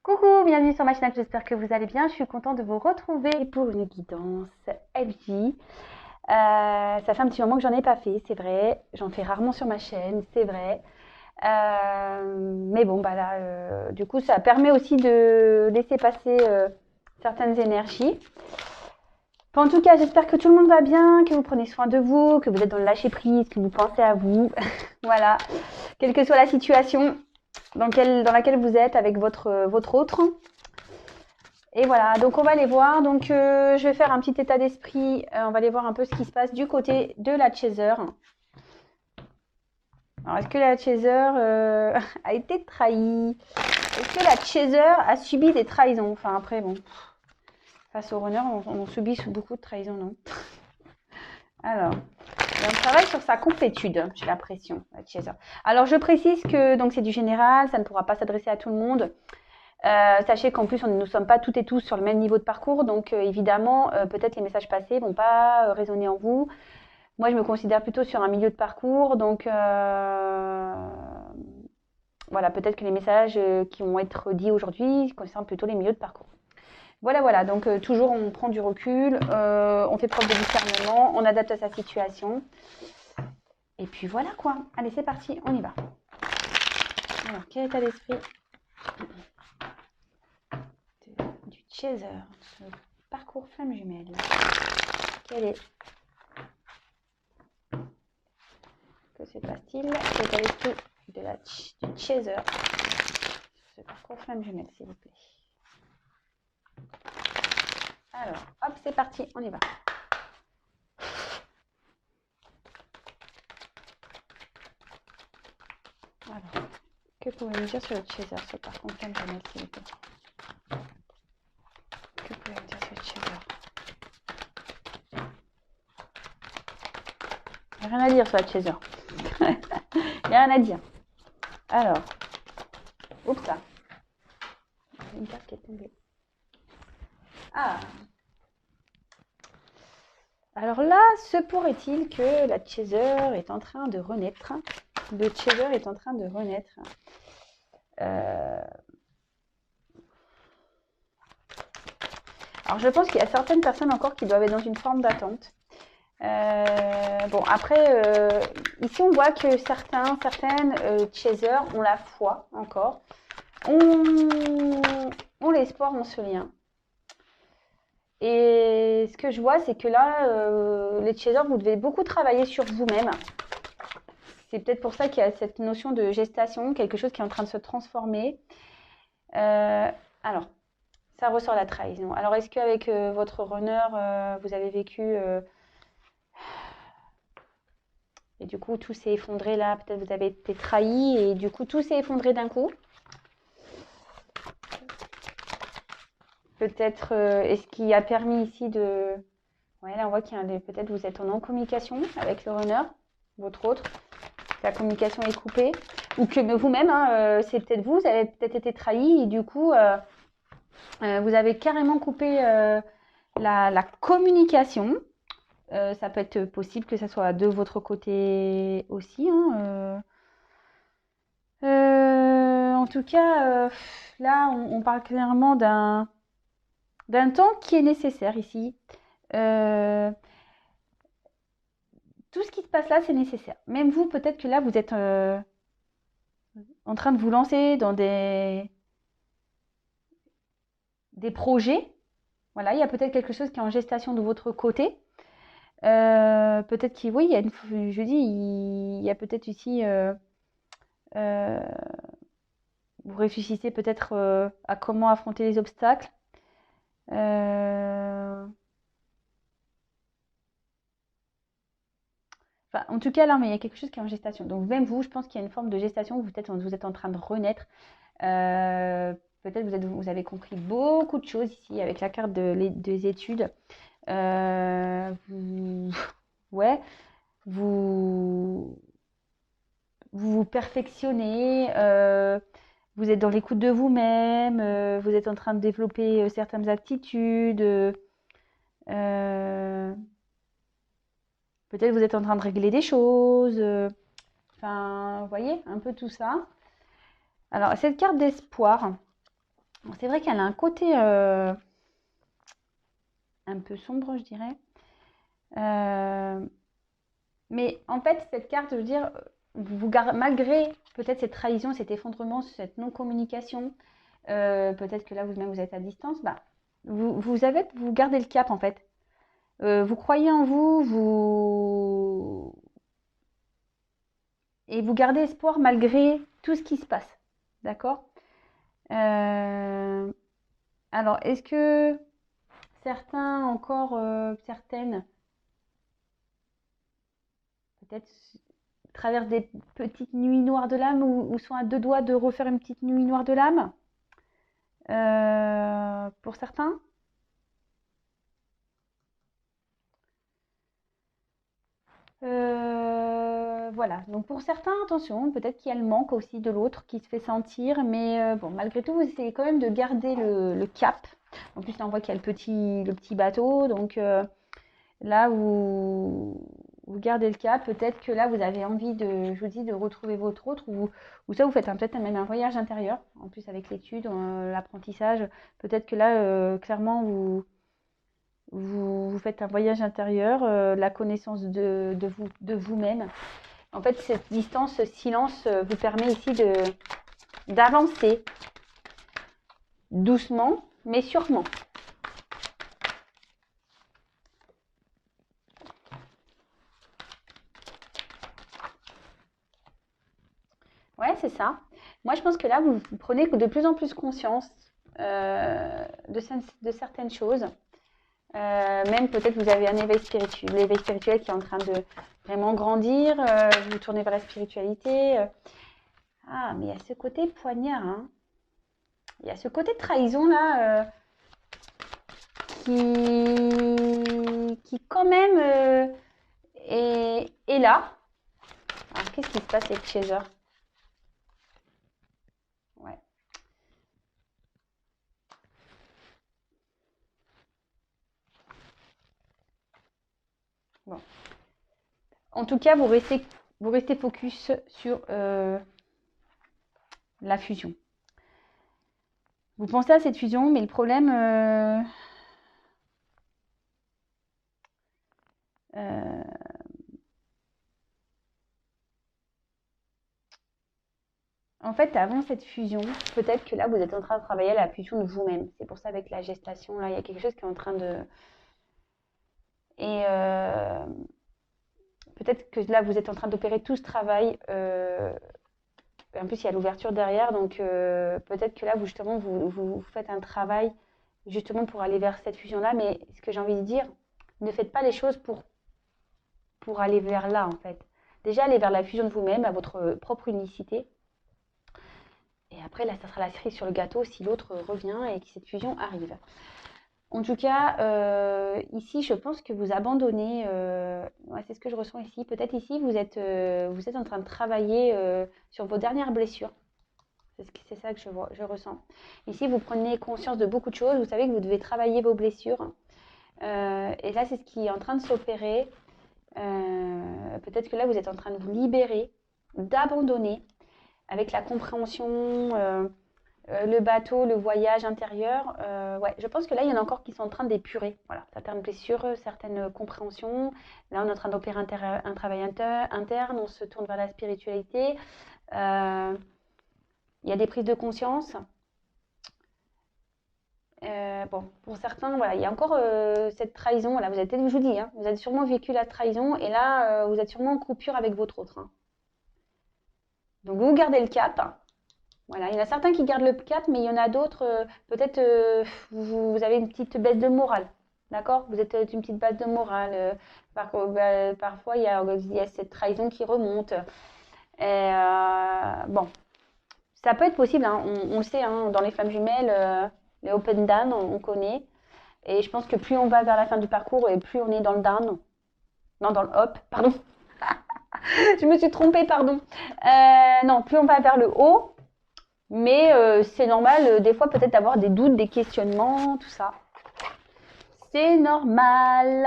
Coucou, bienvenue sur ma chaîne, j'espère que vous allez bien. Je suis contente de vous retrouver pour une guidance LG. Ça fait un petit moment que j'en ai pas fait, c'est vrai. J'en fais rarement sur ma chaîne, c'est vrai. Mais bon, bah là, du coup, ça permet aussi de laisser passer certaines énergies. Enfin, en tout cas, j'espère que tout le monde va bien, que vous prenez soin de vous, que vous êtes dans le lâcher prise, que vous pensez à vous. Voilà, quelle que soit la situation dans laquelle vous êtes avec votre autre. Et voilà, donc on va aller voir. Donc je vais faire un petit état d'esprit. On va aller voir un peu ce qui se passe du côté de la chaser. Alors est-ce que la chaser a été trahie? Est-ce que la chaser a subi des trahisons? Enfin après bon, face au runner, on subit beaucoup de trahisons, non? Alors, on travaille sur sa complétude, j'ai l'impression, la chaser. Alors je précise que donc c'est du général, ça ne pourra pas s'adresser à tout le monde. Sachez qu'en plus, nous ne sommes pas toutes et tous sur le même niveau de parcours, donc évidemment, peut-être les messages passés vont pas résonner en vous. Moi, je me considère plutôt sur un milieu de parcours, donc voilà, peut-être que les messages qui vont être dits aujourd'hui concernent plutôt les milieux de parcours. Voilà, voilà, donc toujours on prend du recul, on fait preuve de discernement, on adapte à sa situation. Et puis voilà quoi. Allez, c'est parti, on y va. Alors, quel état d'esprit du chaser, ce parcours flamme jumelle? Quel est Que se passe-t-il? Quel état d'esprit du chaser ce parcours flamme jumelle, s'il vous plaît? Alors, hop, c'est parti, on y va. Alors, que pouvez-vous me dire sur le chaser, ce parcours flamme jumelle, s'il vous plaît? Que pouvez-vous me dire sur le chaser? Il n'y a rien à dire sur la chaser. Il n'y a rien à dire. Alors, oups, ça. Une carte qui est tombée. Ah. Alors là, se pourrait-il que la chaser est en train de renaître? Le chaser est en train de renaître. Alors je pense qu'il y a certaines personnes encore qui doivent être dans une forme d'attente. Bon, après, ici on voit que certaines chasers ont la foi encore, ont l'espoir en ce lien. Et ce que je vois, c'est que là, les chasers, vous devez beaucoup travailler sur vous-même. C'est peut-être pour ça qu'il y a cette notion de gestation, quelque chose qui est en train de se transformer. Alors, ça ressort la trahison. Alors, est-ce qu'avec votre runner, vous avez vécu et du coup tout s'est effondré là? Peut-être vous avez été trahi et du coup tout s'est effondré d'un coup. Peut-être, et ce qui a permis ici de... Ouais, là on voit qu'il y a peut-être vous êtes en non-communication avec le runner, votre autre. La communication est coupée. Ou que vous-même, hein, c'est peut-être vous avez peut-être été trahi et du coup vous avez carrément coupé la communication. Ça peut être possible que ça soit de votre côté aussi. Hein, en tout cas, là, on parle clairement d'un temps qui est nécessaire ici. Tout ce qui se passe là, c'est nécessaire. Même vous, peut-être que là, vous êtes en train de vous lancer dans des projets. Voilà, il y a peut-être quelque chose qui est en gestation de votre côté. Peut-être qu'il, oui, il y a je dis, il y a peut-être ici, euh, vous réfléchissez peut-être à comment affronter les obstacles. Enfin, en tout cas, là, mais il y a quelque chose qui est en gestation. Donc, même vous, je pense qu'il y a une forme de gestation. Vous êtes en train de renaître. Euh, Peut-être vous avez compris beaucoup de choses ici avec la carte des études. Vous, ouais, vous, vous vous perfectionnez. Vous êtes dans l'écoute de vous-même. Vous êtes en train de développer certaines aptitudes. Euh, Peut-être vous êtes en train de régler des choses. Enfin, vous voyez, un peu tout ça. Alors, cette carte d'espoir, Bon, c'est vrai qu'elle a un côté un peu sombre, je dirais. Mais en fait, cette carte, je veux dire, malgré peut-être cette trahison, cet effondrement, cette non-communication, peut-être que là, vous-même, vous êtes à distance, bah, vous gardez le cap, en fait. Vous croyez en vous, et vous gardez espoir malgré tout ce qui se passe. D'accord? Alors, est-ce que certains encore, certaines, peut-être traversent des petites nuits noires de l'âme ou sont à deux doigts de refaire une petite nuit noire de l'âme? Pour certains? Voilà, donc pour certains, attention, peut-être qu'il y a le manque aussi de l'autre qui se fait sentir, mais bon, malgré tout, vous essayez quand même de garder le cap. En plus, là, on voit qu'il y a le petit bateau, donc là, vous gardez le cap. Peut-être que là, vous avez envie de, je vous dis, de retrouver votre autre, ou ça, vous faites peut-être même un voyage intérieur, en plus avec l'étude, l'apprentissage. Peut-être que là, clairement, vous faites un voyage intérieur, la connaissance de vous-même. En fait, cette distance, ce silence vous permet ici d'avancer doucement, mais sûrement. Ouais, c'est ça. Moi, je pense que là, vous prenez de plus en plus conscience de certaines choses. Même peut-être vous avez un l'éveil spirituel qui est en train de vraiment grandir. Vous tournez vers la spiritualité. Ah, mais il y a ce côté poignard, hein. Il y a ce côté trahison là qui quand même est là. Alors, qu'est-ce qui se passe avec Chaser? Ouais. Bon. En tout cas, vous restez focus sur la fusion. Vous pensez à cette fusion, mais le problème, en fait, avant cette fusion, peut-être que là, vous êtes en train de travailler à la fusion de vous-même. C'est pour ça, avec la gestation, là, il y a quelque chose qui est en train de... Et peut-être que là, vous êtes en train d'opérer tout ce travail. En plus, il y a l'ouverture derrière. Donc, peut-être que là, justement, vous faites un travail justement pour aller vers cette fusion-là. Mais ce que j'ai envie de dire, ne faites pas les choses pour aller vers là, en fait. Déjà, aller vers la fusion de vous-même, à votre propre unicité. Et après, là, ça sera la cerise sur le gâteau si l'autre revient et que cette fusion arrive. En tout cas, ici, je pense que vous abandonnez. Ouais, c'est ce que je ressens ici. Peut-être ici, vous êtes en train de travailler sur vos dernières blessures. C'est ça que je ressens. Ici, vous prenez conscience de beaucoup de choses. Vous savez que vous devez travailler vos blessures. Et là, c'est ce qui est en train de s'opérer. Peut-être que là, vous êtes en train de vous libérer, d'abandonner avec la compréhension, le bateau, le voyage intérieur. Ouais, je pense que là, il y en a encore qui sont en train d'épurer. Voilà, certaines blessures, certaines compréhensions. Là, on est en train d'opérer un travail interne. On se tourne vers la spiritualité. Il y a des prises de conscience. Bon, pour certains, voilà, il y a encore cette trahison. Voilà, je vous dis, hein, vous avez sûrement vécu la trahison et là, vous êtes sûrement en coupure avec votre autre. Hein. Donc, vous gardez le cap. Voilà, il y en a certains qui gardent le cap, mais il y en a d'autres, peut-être vous avez une petite baisse de morale. D'accord? Vous êtes une petite baisse de morale. Parfois, il y a cette trahison qui remonte. Et, bon, ça peut être possible, hein, on le sait, hein, dans les flammes jumelles, les open down, on connaît. Et je pense que plus on va vers la fin du parcours et plus on est dans le down. Non, dans le up, pardon. Je me suis trompée, pardon. Non, plus on va vers le haut, mais c'est normal des fois peut-être d'avoir des doutes, des questionnements, tout ça. C'est normal.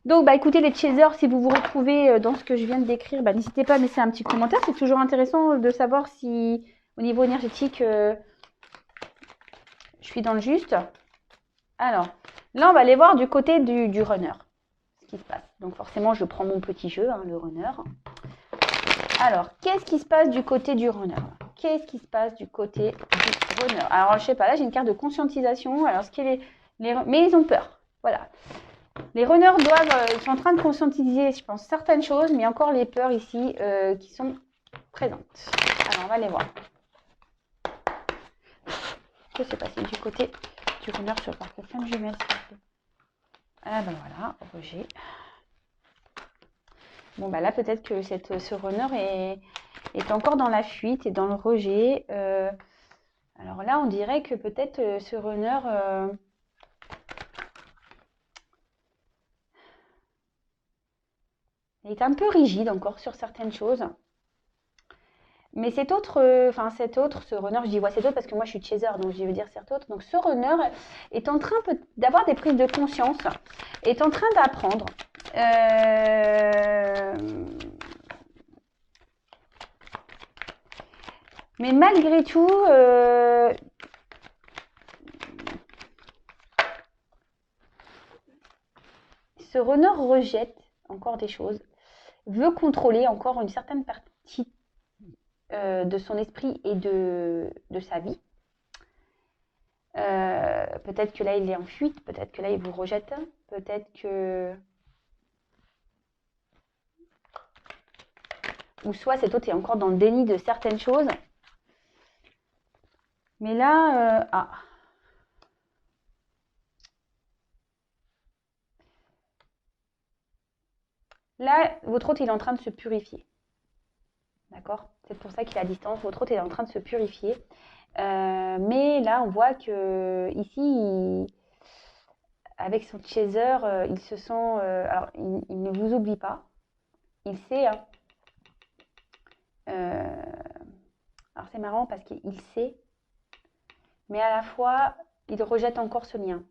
Donc, bah écoutez les chasers, si vous vous retrouvez dans ce que je viens de décrire, bah, n'hésitez pas à laisser un petit commentaire. C'est toujours intéressant de savoir si, au niveau énergétique, Je suis dans le juste. Alors, là, on va aller voir du côté du runner, ce qui se passe. Donc, forcément, je prends mon petit jeu, hein, le runner. Alors, qu'est-ce qui se passe du côté du runner? Qu'est-ce qui se passe du côté du runner? Alors, je sais pas, là, j'ai une carte de conscientisation. Alors, mais ils ont peur. Voilà. Les runners ils sont en train de conscientiser, je pense, certaines choses, mais encore les peurs ici qui sont présentes. Alors, on va les voir. Que s'est passé du côté du runner sur le parcours flamme jumelle, s'il vous plaît? Ah ben voilà, rejet. Bon, bah là, peut-être que ce runner est encore dans la fuite et dans le rejet. Alors là, on dirait que peut-être ce runner est un peu rigide encore sur certaines choses. Mais cet autre, ce runner, je dis cet autre parce que moi je suis chaser, donc je veux dire cet autre. Donc ce runner est en train d'avoir des prises de conscience, est en train d'apprendre. Mais malgré tout, ce runner rejette encore des choses, veut contrôler encore une certaine partie de son esprit et de sa vie. Peut-être que là il est en fuite, peut-être que là il vous rejette, peut-être que... Ou soit cet autre est encore dans le déni de certaines choses. Mais là, Là, votre autre il est en train de se purifier. D'accord? C'est pour ça qu'il est à distance. Votre autre est en train de se purifier. Mais là, on voit que ici, avec son chaser, il se sent... alors, il ne vous oublie pas. Il sait... Hein. Alors, c'est marrant parce qu'il sait. Mais à la fois, il rejette encore ce lien.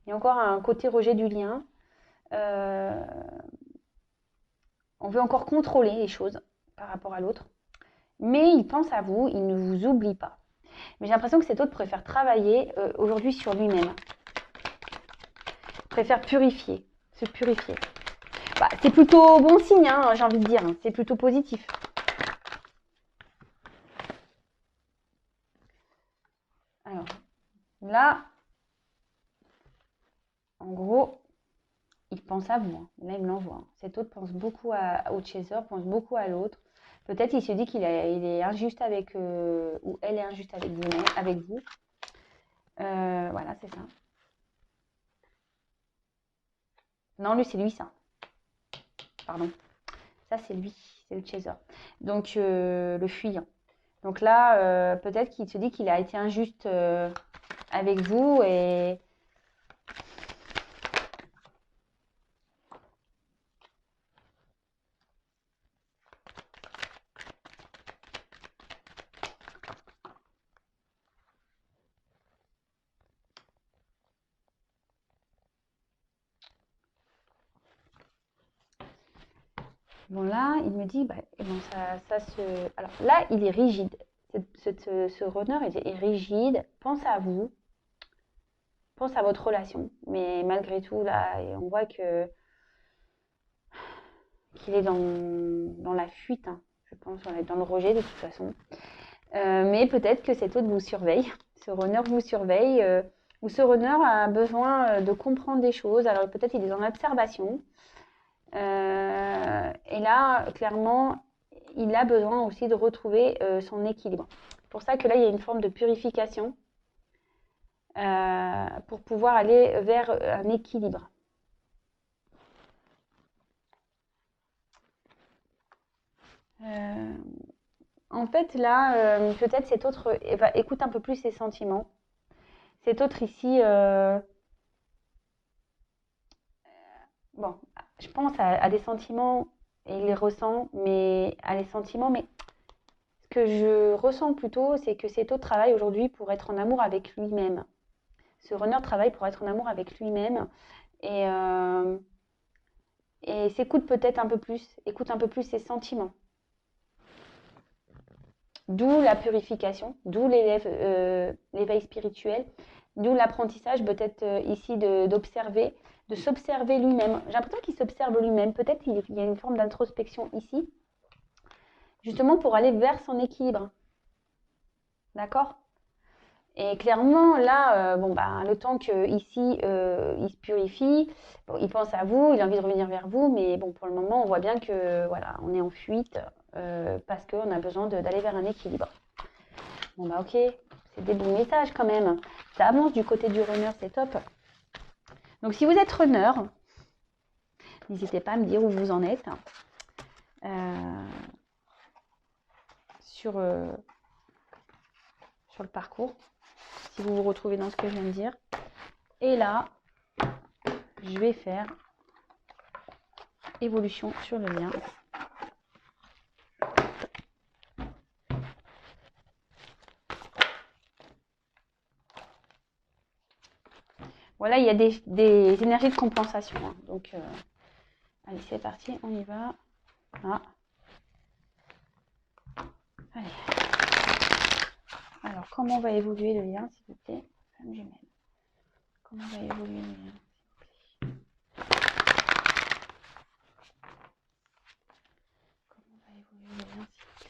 Il y a encore un côté rejet du lien. On veut encore contrôler les choses par rapport à l'autre. Mais il pense à vous, il ne vous oublie pas. Mais j'ai l'impression que cet autre préfère travailler aujourd'hui sur lui-même. Préfère purifier, se purifier. Bah, c'est plutôt bon signe, hein, j'ai envie de dire. C'est plutôt positif. Alors, là, en gros, il pense à vous. Hein. Là, il me l'envoie. Cet autre pense beaucoup au chaser, pense beaucoup à l'autre. Peut-être il se dit qu'il est injuste avec... ou elle est injuste avec vous. Voilà, c'est ça. Non, lui, c'est lui, ça. Pardon. Ça, c'est lui. C'est le chaser. Donc, le fuyant. Donc là, peut-être qu'il se dit qu'il a été injuste avec vous et... Bon là, il me dit, ça se... Alors là, il est rigide. Ce runner est rigide. Pense à vous. Pense à votre relation. Mais malgré tout, là, on voit qu'il est dans la fuite. Hein. Je pense qu'on est dans le rejet de toute façon. Mais peut-être que cet autre vous surveille. Ce runner vous surveille. Ou ce runner a besoin de comprendre des choses. Alors peut-être il est en observation. Et là, clairement, il a besoin aussi de retrouver son équilibre. C'est pour ça que là, il y a une forme de purification pour pouvoir aller vers un équilibre. En fait, là, peut-être cet autre écoute un peu plus ses sentiments. Cet autre ici, bon, je pense à des sentiments et il les ressent, mais à les sentiments, mais ce que je ressens plutôt, c'est que cet autre travaille aujourd'hui pour être en amour avec lui-même. Ce runner travaille pour être en amour avec lui-même et s'écoute peut-être un peu plus, écoute un peu plus ses sentiments. D'où la purification, d'où l'éveil spirituel, d'où l'apprentissage peut-être ici d'observer, de s'observer lui-même. J'ai l'impression qu'il s'observe lui-même. Peut-être qu'il y a une forme d'introspection ici, justement pour aller vers son équilibre. D'accord? Et clairement, là, le temps qu'ici, il se purifie, bon, il pense à vous, il a envie de revenir vers vous, mais bon, pour le moment, on voit bien que, voilà, on est en fuite parce qu'on a besoin d'aller vers un équilibre. Bon, bah ok, c'est des bons messages quand même. Ça avance du côté du runner, c'est top. Donc, si vous êtes runner, n'hésitez pas à me dire où vous en êtes sur le parcours. Si vous vous retrouvez dans ce que je viens de dire. Et là, je vais faire évolution sur le lien. Voilà, il y a des énergies de compensation. Hein. Donc, allez, c'est parti, on y va. Ah. Allez. Alors, comment va évoluer le lien, s'il vous plaît, femme jumelle? Comment va évoluer le lien, s'il vous plaît? Comment va évoluer le lien, s'il vous plaît?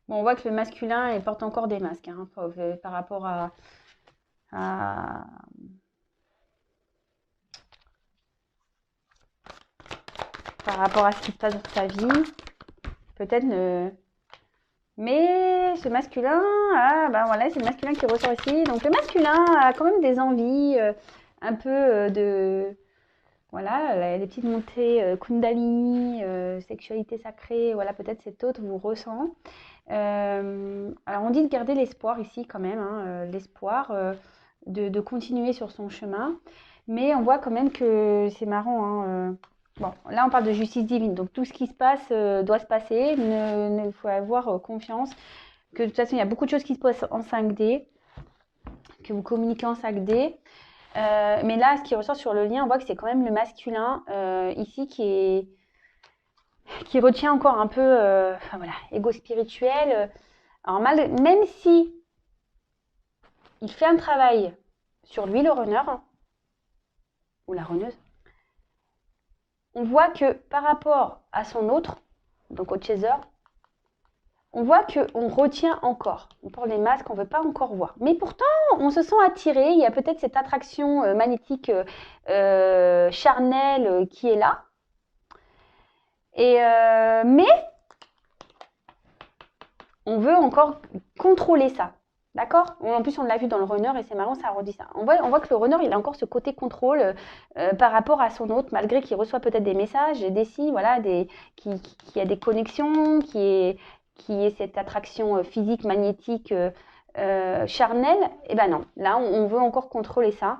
Bon, on voit que le masculin, il porte encore des masques hein, par rapport à ce qui se passe dans sa vie. Peut-être mais ce masculin, voilà, c'est le masculin qui ressort ici. Donc le masculin a quand même des envies, un peu voilà, les petites montées Kundalini, sexualité sacrée, voilà, peut-être cet autre vous ressent. Alors on dit de garder l'espoir ici quand même, hein, l'espoir de continuer sur son chemin. Mais on voit quand même que c'est marrant, hein, bon, là on parle de justice divine, donc tout ce qui se passe doit se passer, il faut avoir confiance que de toute façon il y a beaucoup de choses qui se passent en 5D, que vous communiquez en 5D. Mais là, ce qui ressort sur le lien, on voit que c'est quand même le masculin ici qui retient encore un peu, voilà, égo spirituel. Alors même si il fait un travail sur lui, le runner, ou la runneuse, on voit que par rapport à son autre, donc au chaser, on voit qu'on retient encore. On porte des masques, on ne veut pas encore voir. Mais pourtant, on se sent attiré. Il y a peut-être cette attraction magnétique charnelle qui est là. Mais on veut encore contrôler ça. D'accord? En plus, on l'a vu dans le runner et c'est marrant, ça redit ça. On voit que le runner, il a encore ce côté contrôle par rapport à son autre, malgré qu'il reçoit peut-être des messages, des signes, voilà, qui a des connexions, qui est cette attraction physique, magnétique, charnelle. Et ben non, là, on veut encore contrôler ça.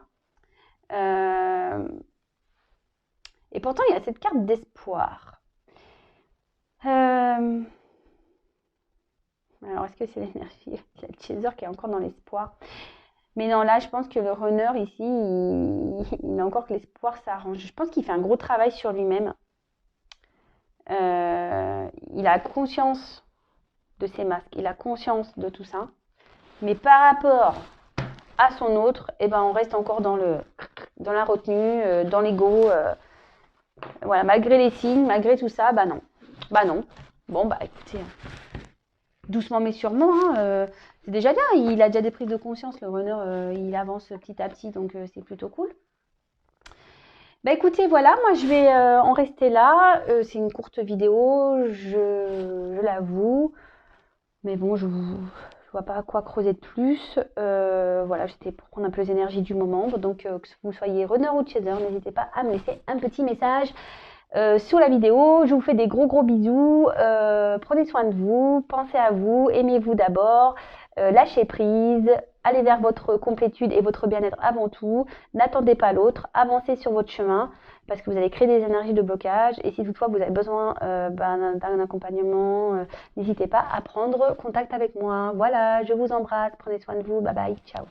Et pourtant, il y a cette carte d'espoir. Alors, est-ce que c'est l'énergie? C'est le chaser qui est encore dans l'espoir. Mais non, là, je pense que le runner, ici, il a encore que l'espoir s'arrange. Je pense qu'il fait un gros travail sur lui-même. Il a conscience de ses masques. Il a conscience de tout ça. Mais par rapport à son autre, eh ben, on reste encore dans la retenue, dans l'ego. Voilà, malgré les signes, malgré tout ça, bah non. Bah non. Bon, bah écoutez, doucement mais sûrement, hein, c'est déjà bien. Il a déjà des prises de conscience, le runner, il avance petit à petit, donc c'est plutôt cool. Bah écoutez, voilà, moi je vais en rester là. C'est une courte vidéo, je l'avoue. Mais bon, je je vois pas quoi creuser de plus. Voilà, j'étais pour prendre un peu les énergies du moment. Donc, que vous soyez runner ou chaser, n'hésitez pas à me laisser un petit message sous la vidéo. Je vous fais des gros bisous. Prenez soin de vous, pensez à vous, aimez-vous d'abord, lâchez prise, allez vers votre complétude et votre bien-être avant tout. N'attendez pas l'autre, avancez sur votre chemin parce que vous allez créer des énergies de blocage. Et si toutefois vous avez besoin d'un accompagnement, n'hésitez pas à prendre contact avec moi. Voilà, je vous embrasse, prenez soin de vous, bye bye, ciao.